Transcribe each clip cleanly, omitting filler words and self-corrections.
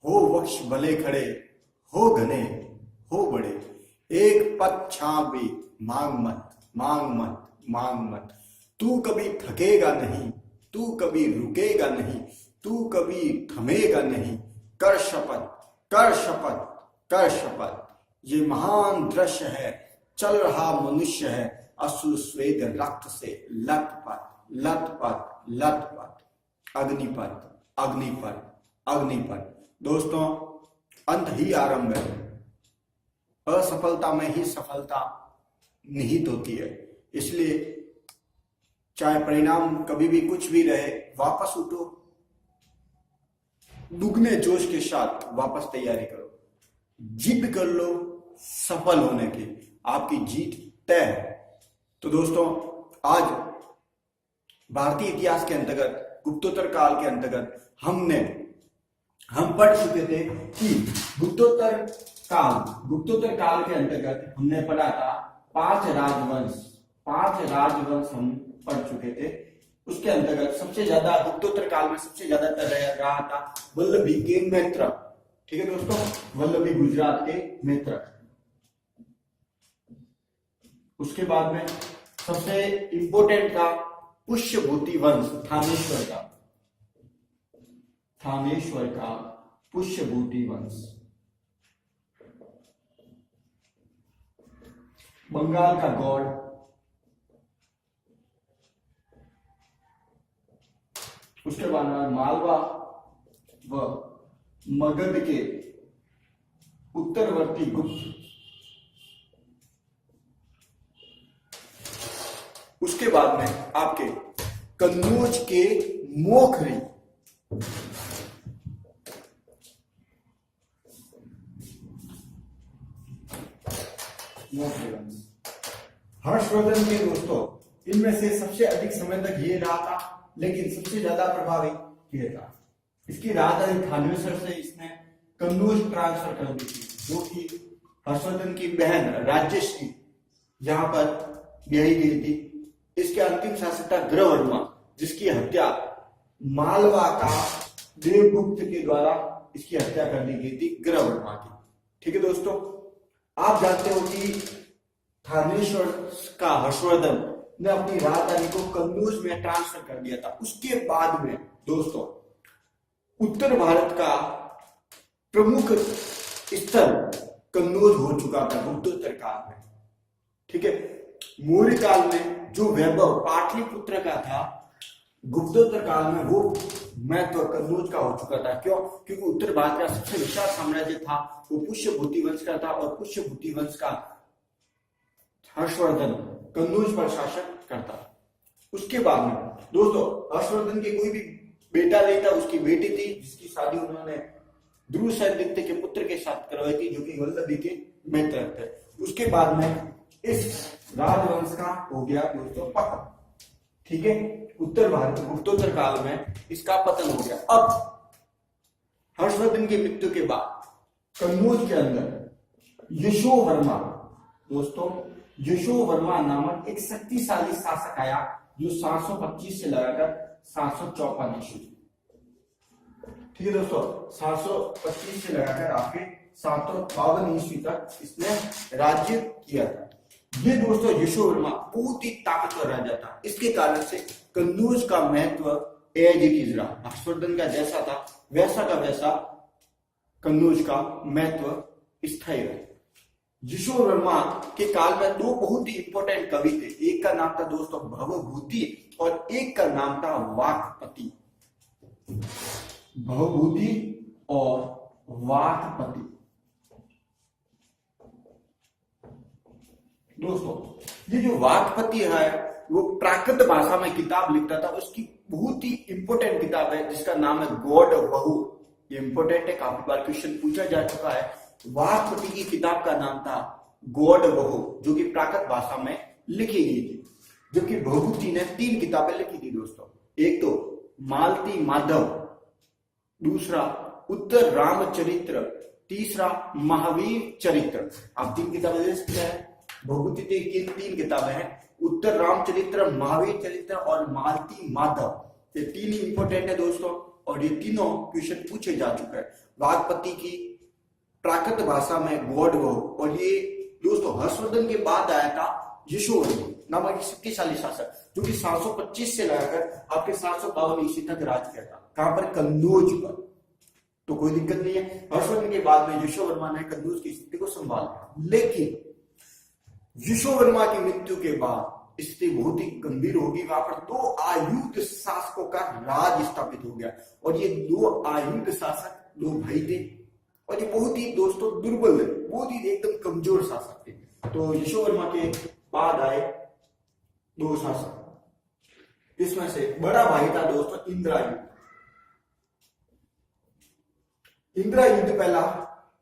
हो वृक्ष भले खड़े, हो घने, हो बड़े, एक पग छां भी मांग मत, मांग मत, मांग मत। तू कभी थकेगा नहीं, तू कभी रुकेगा नहीं, तू कभी थमेगा नहीं। कर शपथ, कर शपथ, कर शपथ। ये महान दृश्य है, चल रहा मनुष्य है, अश्रु स्वेद रक्त से लथपथ, लथपथ, लथपथ। अग्निपथ, अग्निपथ, अग्निपथ। दोस्तों, अंत ही आरंभ है। असफलता में ही सफलता निहित होती है। इसलिए चाहे परिणाम कभी भी कुछ भी रहे, वापस उठो, दुगने जोश के साथ वापस तैयारी करो, जिद कर लो सफल होने की, आपकी जीत तय है। तो दोस्तों, आज भारतीय इतिहास के अंतर्गत, गुप्तोत्तर काल के अंतर्गत हम पढ़ चुके थे कि गुप्तोत्तर काल के अंतर्गत हमने पढ़ा था पांच राजवंश हम पढ़ चुके थे। उसके अंतर्गत सबसे ज्यादा गुप्तोत्तर काल में सबसे ज्यादा रहा था वल्लभी के मित्र। ठीक है दोस्तों, वल्लभी गुजरात के मित्र। उसके बाद में सबसे इंपोर्टेंट था पुष्यभूति वंश, थानेश्वर का पुष्यभूति वंश, बंगाल का गौड़, उसके बाद में मालवा व मगध के उत्तरवर्ती गुप्त, उसके बाद में आपके कन्नौज के मोखरी, हर्षवर्धन के दोस्तों, इनमें से सबसे अधिक समय तक ये रहा था, लेकिन सबसे ज्यादा प्रभावी ये था। इसकी राजधानी थानेश्वर से इसने कन्नौज ट्रांसफर कर दी थी, जो कि हर्षवर्धन की बहन राजश्री यहां पर ब्याही गई थी। इसके अंतिम शासक था ग्रहवर्मा, जिसकी हत्या मालवा का देवगुप्त के द्वारा इसकी हत्या कर दी गई थी, ग्रहवर्मा की। ठीक है दोस्तों, आप जानते हो कि थानेश्वर का हर्षवर्धन ने अपनी राजधानी को कन्नौज में ट्रांसफर कर दिया था। उसके बाद में दोस्तों, उत्तर भारत का प्रमुख स्थल कन्नौज हो चुका था गुप्तोत्तर काल में। ठीक है, मौर्य काल में जो वैभव पाटलिपुत्र का था, गुप्तोत्तर काल में वो महत्व कन्नौज का हो चुका था। क्यों? क्योंकि उत्तर भारत का सबसे विशाल साम्राज्य था वो पुष्यभूति वंश का था, और पुष्यभूति वंश का हर्षवर्धन कन्नौज पर शासन करता। उसके बाद में दोस्तों, हर्षवर्धन के कोई भी बेटा नहीं था, उसकी बेटी थी, जिसकी शादी उन्होंने द्रुसद्युम्न के पुत्र के साथ करवाई थी, जो कि वल्लभी के मित्र थे। उसके बाद में इस राजवंश का हो गया दोस्तों पतन। ठीक है, उत्तर भारत गुप्तोत्तर काल में इसका पतन हो गया। अब हर्षवर्धन की मृत्यु के बाद कन्नौज के अंदर यशोवर्मा, दोस्तों यशोवर्मा नामक एक शक्तिशाली शासक आया, जो 725 से लगाकर 754 ईस्वी। ठीक है दोस्तों, 725 से लगाकर आपके 752 ईस्वी तक इसने राज्य किया था। ये दोस्तों यशोवर्मा बहुत ही ताकतवर राजा था। इसके कारण से कन्नौज का महत्व एज इट इज रहा। हर्षवर्धन का जैसा था वैसा का वैसा कन्नौज का महत्व स्थायी रहा। यशोवर्मा के काल में दो बहुत ही इंपोर्टेंट कवि थे। एक का नाम था दोस्तों भवभूति, और एक का नाम था वाकपति। भवभूति और वाकपति। दोस्तों, ये जो वाकपति है वो प्राकृत भाषा में किताब लिखता था। उसकी बहुत ही इंपोर्टेंट किताब है जिसका नाम है गॉड बहु। ये इंपोर्टेंट है, काफी बार क्वेश्चन पूछा जा चुका है। वाकपति की किताब का नाम था गॉड बहु, जो कि प्राकृत भाषा में लिखी गई थी। जबकि भवभूति ने 3 किताबें लिखी थी दोस्तों। एक तो मालती माधव, दूसरा उत्तर रामचरित्र, तीसरा महावीर चरित्र। आप 3 किताबें देख सकते हैं। भवभूति की 3 किताबें हैं, उत्तर रामचरित्र, महावीर चरित्र और मालती माधव। ये 3 ही इंपोर्टेंट है दोस्तों, और ये तीनों क्वेश्चन पूछे जा चुके हैं। वाघपति की प्राकृत भाषा में गॉड वो, और ये दोस्तों हर्षवर्धन के बाद आया था यशोवर्मन नामक शक्तिशाली शासक, जो कि 725 से लगाकर आपके 752 ईस्वी तक राज किया था। कहां पर? कन्नौज पर। तो कोई दिक्कत नहीं है, हर्षवर्धन के बाद में यशोवर्मा ने कन्नौज की स्थिति को संभाला। लेकिन यशोवर्मा की मृत्यु के बाद स्थिति बहुत ही गंभीर होगी। वहां पर 2 आयुक्त शासकों का राज स्थापित हो गया, और ये 2 आयुक्त शासक 2 भाई थे, और ये बहुत ही दोस्तों दुर्बल थे, बहुत ही एकदम कमजोर शासक थे। तो यशोवर्मा के बाद आए 2 शासक, इसमें से बड़ा भाई था दोस्तों इंद्रायुध। इंद्रायुध पहला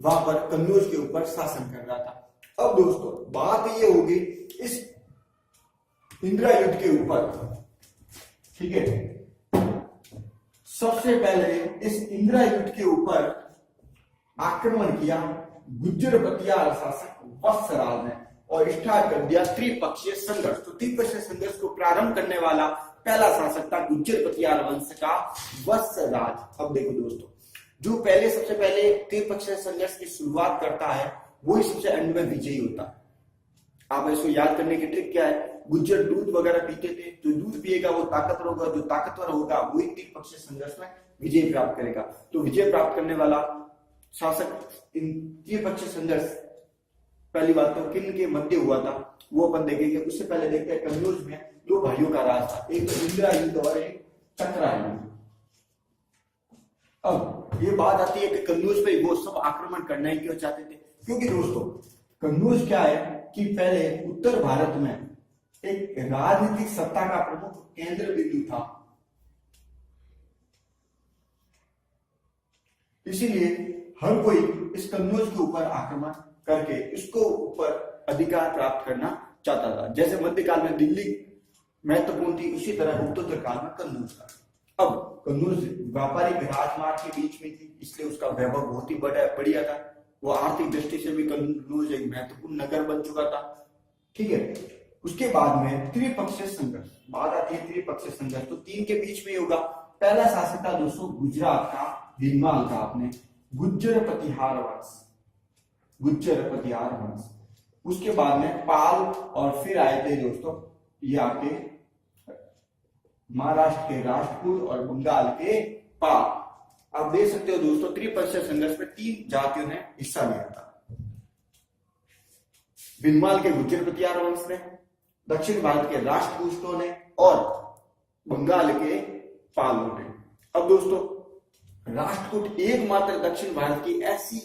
वहां पर कन्नौज के ऊपर शासन कर रहा था। अब दोस्तों बात ये होगी इस इंद्रायुध के ऊपर, ठीक है, सबसे पहले इस इंद्रायुध के ऊपर आक्रमण किया गुज्जर पतियार शासक वत्सराज ने, और स्टार्ट कर दिया त्रिपक्षीय संघर्ष। तो त्रिपक्षीय संघर्ष को प्रारंभ करने वाला पहला शासक था गुज्जर पतियार वंश का वत्सराज। अब देखो दोस्तों, जो पहले सबसे पहले त्रिपक्षीय संघर्ष की शुरुआत करता है वही सबसे अंत में विजयी होता है। आप इसको याद करने की ट्रिक क्या है? गुज्जर दूध वगैरह पीते थे, जो दूध पिएगा वो ताकतवर होगा, जो ताकतवर होगा वही त्रिपक्षीय संघर्ष में विजय प्राप्त करेगा। तो विजय प्राप्त करने वाला शासक इन त्रिपक्षीय संघर्ष पहली बात तो किन के मध्य हुआ था वो अपन देखेंगे। उससे पहले देखते हैं कन्नौज में 2 भाइयों का राज था, एक इंद्रायुध और एक चक्रायुध। अब ये बात आती है कि कन्नौज पे वो सब आक्रमण करना ही क्यों चाहते थे? क्योंकि दोस्तों कन्नौज क्या है कि पहले उत्तर भारत में एक राजनीतिक सत्ता का प्रमुख केंद्र बिंदु था, इसीलिए हर कोई इस कन्नौज के ऊपर आक्रमण करके इसको ऊपर अधिकार प्राप्त करना चाहता था। जैसे मध्यकाल में दिल्ली महत्वपूर्ण थी, उसी तरह उत्तर काल में कन्नौज था। अब कन्नौज व्यापारिक राजमार्ग के बीच में थी, इसलिए उसका वैभव बहुत ही बढ़िया था। वो आर्थिक दृष्टि से भी कन्नौज एक महत्वपूर्ण नगर बन चुका था, ठीक है। उसके बाद में त्रिपक्षीय संघर्ष, बात आती है त्रिपक्षीय संघर्ष, तो 3 के बीच में होगा। पहला शासक था दोस्तों गुजरात का भीनमाल का, आपने गुज्जर पतिहार वंश, गुज्जर पतिहार वंश। उसके बाद में पाल, और फिर आए थे दोस्तों ये आपके महाराष्ट्र के राष्ट्रकूट और बंगाल के पाल। आप देख सकते हो दोस्तों त्रिपक्षीय संघर्ष में 3 जातियों ने हिस्सा लिया था। भीनमाल के गुज्जर पतियार वंश ने, दक्षिण भारत के राष्ट्रकूटों ने, और बंगाल के पालों ने। अब दोस्तों राष्ट्रकूट एकमात्र दक्षिण भारत की ऐसी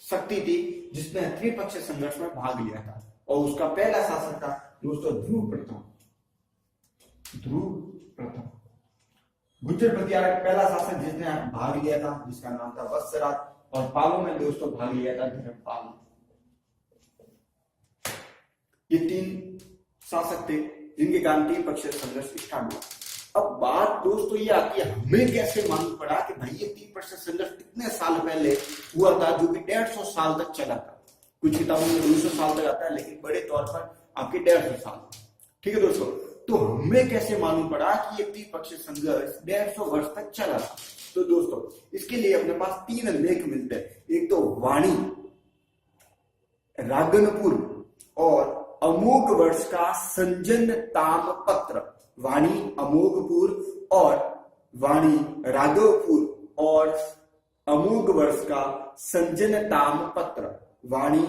शक्ति थी जिसने त्रिपक्षीय संघर्ष में भाग लिया था, और उसका पहला शासक था दोस्तों ध्रुव प्रथम। ध्रुव प्रथम गुज्जर पतियार का पहला शासक जिसने भाग लिया था, जिसका नाम था वत्सराज, और पालों में दोस्तों भाग लिया था धर्मपाल। ये 3 शासक थे जिनके कारण त्रिपक्षीय संघर्ष स्टार्ट हुआ। अब बात दोस्तों ये आती है, हमें कैसे मालूम पड़ा कि भाई ये त्रिपक्षीय संघर्ष कितने साल पहले हुआ था, जो कि 150 साल तक चला था। कुछ किताबों में 200 साल तक आता है, लेकिन बड़े तौर पर आपके 150 साल, ठीक है दोस्तों। तो हमें कैसे मालूम पड़ा कि ये त्रिपक्षीय संघर्ष 150 वर्ष तक चला था? तो दोस्तों इसके लिए अपने पास 3 लेख मिलते हैं। एक तो वाणी, रागनपुर और अमोघ वर्ष का संजन तामपत्र। वाणी अमोघपुर और वाणी राघवपुर और अमोघ वर्ष का संजन तामपत्र। वाणी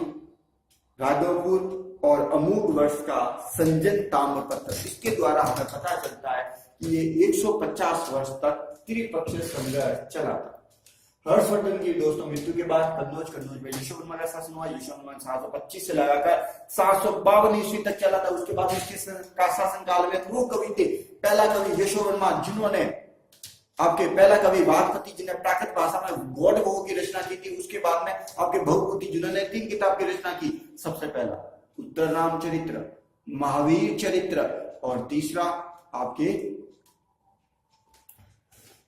राघवपुर और अमोघ वर्ष का संजन ताम्रपत्र, इसके द्वारा हमें पता चलता है कि ये 150 वर्ष तक त्रिपक्षीय संघर्ष चला था। हर्षवर्धन की दोस्तों मृत्यु के बाद कन्नौज में यशोवर्मा का शासन हुआ। यशोवर्मा 725 से लगाकर 752 ईस्वी तक चला था। उसके बाद इसके शासन काल में 2 कवि थे। पहला कवि यशोवर्मा, जिन्होंने आपके पहला कवि वाघपति जिन्हें प्राकृत भाषा में गॉड वो की रचना की थी। उसके बाद में आपके भगवती जिन्होंने 3 किताब की रचना की। सबसे पहला उत्तर रामचरित्र, महावीर चरित्र, और तीसरा आपके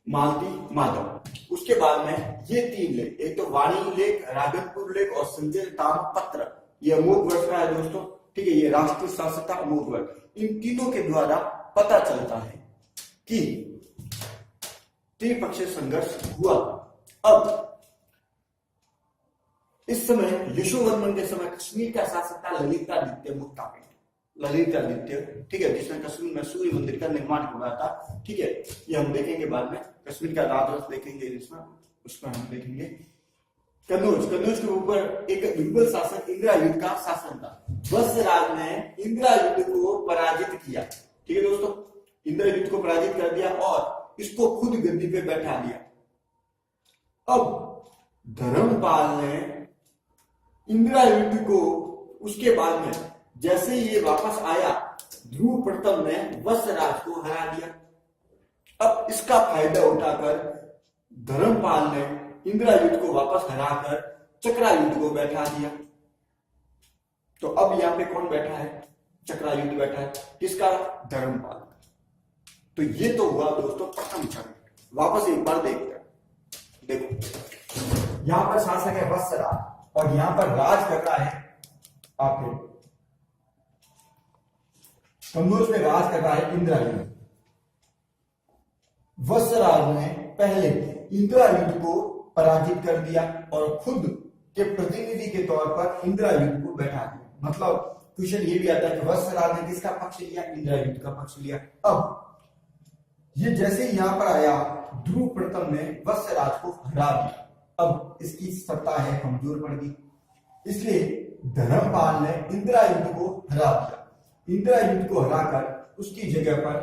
मालती माधव। उसके बाद में ये 3 लेख, एक तो वाणी लेख, राघवपुर लेख और संजय ताम्रपत्र, ये अमोघ वर्ष का है दोस्तों, ठीक है। ये राष्ट्रीय शासक था अमोघ वर्ष। इन तीनों के द्वारा पता चलता है कि त्रिपक्षीय संघर्ष हुआ। अब इस समय यशोवर्मन के समय कश्मीर का शासक था ललितादित्य मुक्तापिंड, ललितादित्य, ठीक है, जिसने कश्मीर में सूर्य मंदिर का निर्माण करवाया था। ठीक है, ये हम देखेंगे बाद में, कश्मीर का राजवंश देखेंगे इसमें, उसमें हम देखेंगे। कन्नौज, कन्नौज के ऊपर एक मुगल शासक इंद्रायुध का शासन था। वत्सराज ने इंद्रायुध को पराजित किया। ठीक है दोस्तों, इंद्रायुध को पराजित कर दिया और इसको खुद गद्दी पे बैठा दिया। अब धर्मपाल ने इंद्रायुध को, उसके बाद में जैसे ही ये वापस आया, ध्रुव प्रथम ने वत्सराज को हरा दिया। अब इसका फायदा उठाकर धर्मपाल ने इंद्रायुध को वापस हराकर चक्रायुध को बैठा दिया। तो अब यहां पे कौन बैठा है? चक्रायुध बैठा है, किसका? धर्मपाल। तो ये तो हुआ दोस्तों प्रथम चरण। वापस एक बार देखते हैं, देखो यहां पर शासक है वत्सराज और यहां पर राज कर रहा है आपके कन्नौज पे राज कर रहा है इंद्रायुध। वत्सराज ने पहले इंद्रायुध को पराजित कर दिया और खुद के प्रतिनिधि के तौर पर इंद्रायुध को बैठा दिया। मतलब क्वेश्चन ये भी आता है कि वत्सराज ने किसका पक्ष लिया? इंद्रायुध का पक्ष लिया। अब ये जैसे ही यहां पर आया, ध्रुव प्रथम ने वत्सराज को हरा दिया। अब इसकी सत्ता है कमजोर पड़ गई, इसलिए धर्मपाल ने इंद्रायुध को हरा दिया। इंद्रायुध को हराकर उसकी जगह पर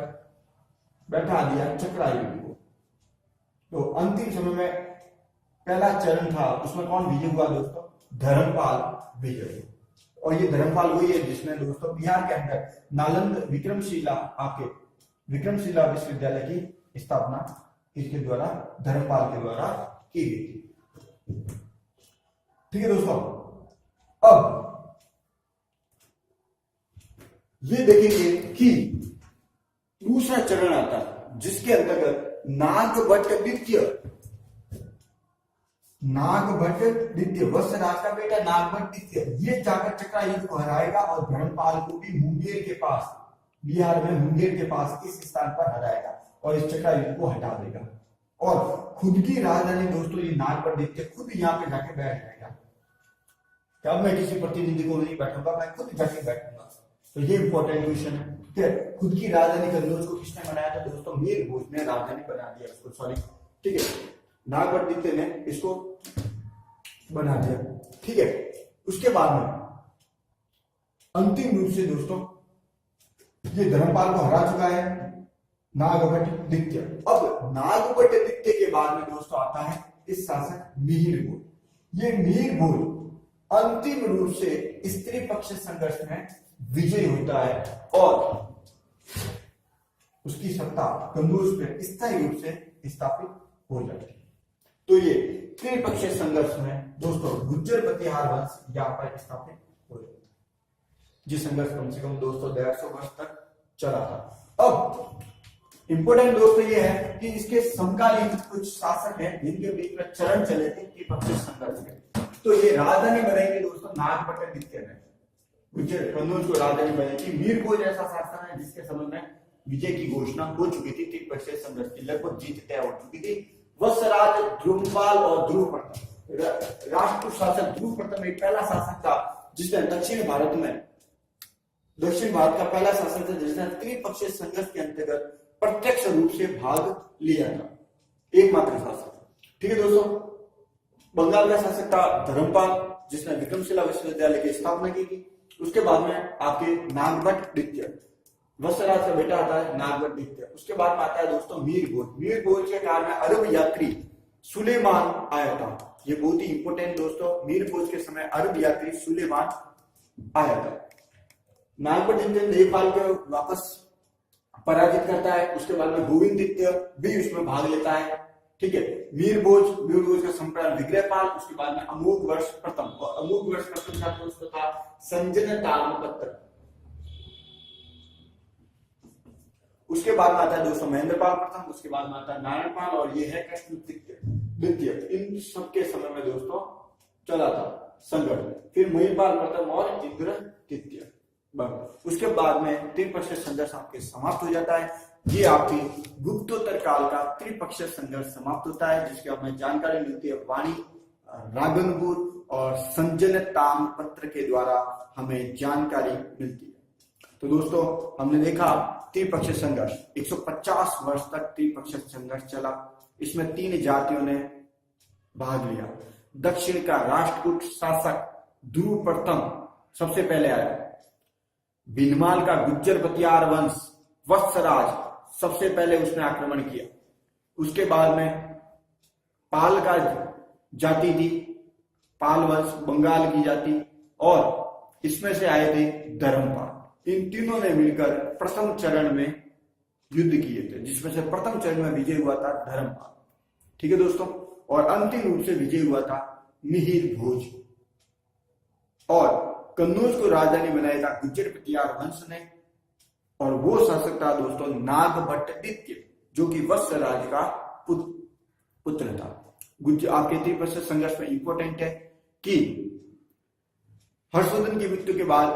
बैठा दिया चक्रायुध को। तो अंतिम समय में पहला चरण था, उसमें कौन विजय हुआ दोस्तों? धर्मपाल विजय। और ये धर्मपाल वही है जिसने दोस्तों बिहार के अंदर नालंदा विक्रमशिला, आपके विक्रमशिला विश्वविद्यालय की स्थापना इसके द्वारा, धर्मपाल के द्वारा की गई थी। ठीक है दोस्तों, अब ये देखेंगे कि दूसरा चरण आता है जिसके अंतर्गत नागभट्ट द्वितीय, नागभट्ट द्वितीय, वत्सराज का बेटा नागभट्ट द्वितीय, ये जाकर चक्रायुध को हराएगा और धर्मपाल को भी मुंगेर के पास, बिहार में मुंगेर के पास इस स्थान पर हराएगा और इस चक्रायुध को हटा देगा। और खुद की राजधानी दोस्तों ये नागभट्ट द्वितीय खुद यहाँ पे जाके बैठ जाएगा। क्या मैं किसी प्रतिनिधि को नहीं बैठूंगा, मैं खुद जाके बैठूंगा। तो ये इंपॉर्टेंट क्वेश्चन है। ठीक है, खुद की राजधानी कन्नौज को किसने बनाया था दोस्तों? मीर भोज ने राजधानी बना दिया उसको, सॉरी, ठीक है, नागभट्ट द्वितीय ने इसको बना दिया। ठीक है, उसके बाद में अंतिम रूप से दोस्तों ये धर्मपाल को हरा चुका है नागभट्ट द्वितीय। अब नागभट्ट द्वितीय के बाद में दोस्तों आता है इस शासक मिहिर भोज। ये मिहिर भोज अंतिम रूप से स्त्री पक्ष संघर्ष में विजय होता है और उसकी सत्ता कन्नौज पे स्थायी रूप से स्थापित हो जाती है। तो ये त्रिपक्षीय संघर्ष में दोस्तों गुज्जर प्रतिहार वंश यहाँ पर स्थापित हो जाता है, जिस संघर्ष कम से कम दोस्तों 150 वर्ष तक चला था। अब इंपोर्टेंट दोस्तों ये है कि इसके समकालीन कुछ शासक हैं जिनके बीच में चरण चले थे त्रिपक्षीय संघर्ष के। तो ये राजधानी बनाएंगे दोस्तों नागभट्ट द्वितीय ने, गुज्जर कन्नौज को राजधानी बनाई थी। मीर भोज ऐसा शासन है जिसके समय में विजय की घोषणा हो चुकी थी, त्रिपक्षीय संघर्ष की लगभग जीत तय हो चुकी थी। वत्सराज, ध्रुवपाल और ध्रुव प्रथम, राष्ट्र शासक ध्रुव प्रथम एक पहला शासक था जिसने दक्षिण भारत का पहला शासक था जिसने त्रिपक्षीय संघर्ष के अंतर्गत प्रत्यक्ष रूप से भाग लिया था, एकमात्र शासक। ठीक है दोस्तों, बंगाल का शासक था धर्मपाल जिसने विक्रमशिला विश्वविद्यालय की स्थापना की थी। उसके बाद में आपके नागभट्ट द्वितीय, वत्सराज का बेटा आता है नागभट्ट द्वितीय। उसके बाद में आता है दोस्तों मीर भोज। मीर भोज के काल में अरब यात्री सुलेमान आया था। ये बहुत ही इंपोर्टेंट दोस्तों, मीर भोज के समय अरब यात्री सुलेमान आया था। नागभट्ट द्वितीय नेपाल को वापस पराजित करता है। उसके बाद में गोविंद द्वितीय भी उसमें भाग लेता है। ठीक है, मीर भोज का संप्रदाय विग्रहपाल, उसके बाद में अमोघ वर्ष प्रथम, और अमोघ वर्ष प्रथम का दोस्तों था संजय ताम्रपत्र। उसके बाद में आता है दोस्तों महेंद्रपाल प्रथम, उसके बाद में आता है नारायणपाल और ये है कृष्ण द्वितीय। इन सबके समय में दोस्तों चला था संघर्ष। फिर महिपाल प्रथम और इंद्र द्वितीय। उसके बाद में त्रिपक्षीय संघर्ष आपके समाप्त हो जाता है। ये आपके गुप्तोत्तर काल का त्रिपक्षीय संघर्ष समाप्त होता है, जिसकी हमें जानकारी मिलती है वाणी, रागनपुर और संजन ताम्रपत्र के द्वारा हमें जानकारी मिलती है। तो दोस्तों हमने देखा त्रिपक्षीय संघर्ष 150 वर्ष तक त्रिपक्षीय संघर्ष चला। इसमें 3 जातियों ने भाग लिया। दक्षिण का राष्ट्रकूट शासक ध्रुव प्रथम सबसे पहले आया। भीनमाल का गुज्जर बतियार वंश वत्सराज सबसे पहले उसने आक्रमण किया। उसके बाद में पाल का जाति थी, पाल वंश बंगाल की जाति, और इसमें से आए थे धर्मपाल। इन तीनों ने मिलकर प्रथम चरण में युद्ध किए थे, जिसमें से प्रथम चरण में विजय हुआ था धर्मपाल। ठीक है दोस्तों, और अंतिम रूप से विजय हुआ था मिहिर भोज, और कन्नौज को राजधानी बनाया था गुज्जर बतियार वंश ने, और वो शासक था दोस्तों नागभट्टदित्य, जो कि वत्सराज का पुत्र था। आपके त्रिपक्षीय संघर्ष में इंपॉर्टेंट है कि हर्षवर्धन की मृत्यु के बाद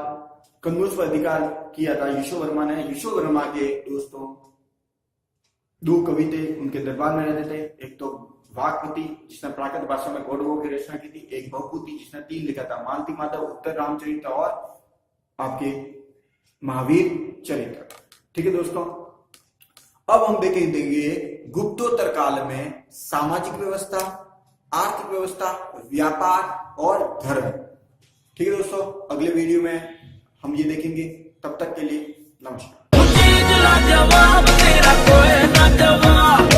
कन्नौज पर अधिकार किया था यशोवर्मा ने। यशोवर्मा के दोस्तों 2 कवि थे, उनके दरबार में रहते थे। एक तो वाकपति जिसने प्राकृत भाषा में कौरवों की रचना की थी, एक भवभूति जिसने 3 लिखा था, मालती माधव, उत्तर रामचरित और आपके महावीर चरित्र। ठीक है दोस्तों, अब हम देखेंगे गुप्तोत्तर काल में सामाजिक व्यवस्था, आर्थिक व्यवस्था, व्यापार और धर्म। ठीक है दोस्तों, अगले वीडियो में हम ये देखेंगे। तब तक के लिए नमस्कार। जवाब तेरा कोई ना जवाब